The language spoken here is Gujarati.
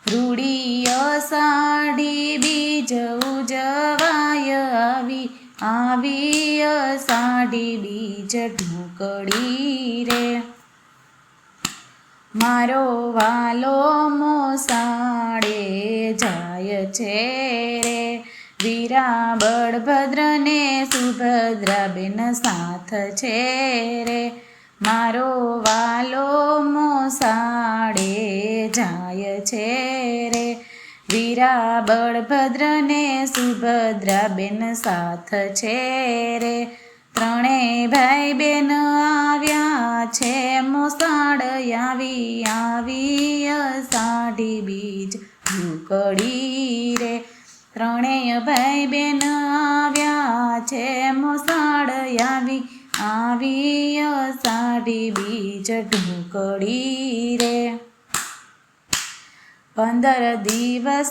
રૂડી અષાઢી બીજ ઉજવાય આવી અષાઢી બીજ ઢોકળી રે મારો વાલો મોસાળે જાય છે રે વીરા બળભદ્રને સુભદ્રાબેન સાથ છે રે મારો વાલો મોસાળે જાય છે રે વીરા બળભદ્રને સુભદ્રાબેન સાથ છે રે ત્રણેય ભાઈ બેન આવ્યા છે મોસાળ આવી અષાઢી બીજ ઢોકળી રે ત્રણેય ભાઈ બેન આવ્યા છે મોસાળ આવી અષાઢી બીજ ઢોકળી રે 15 દિવસ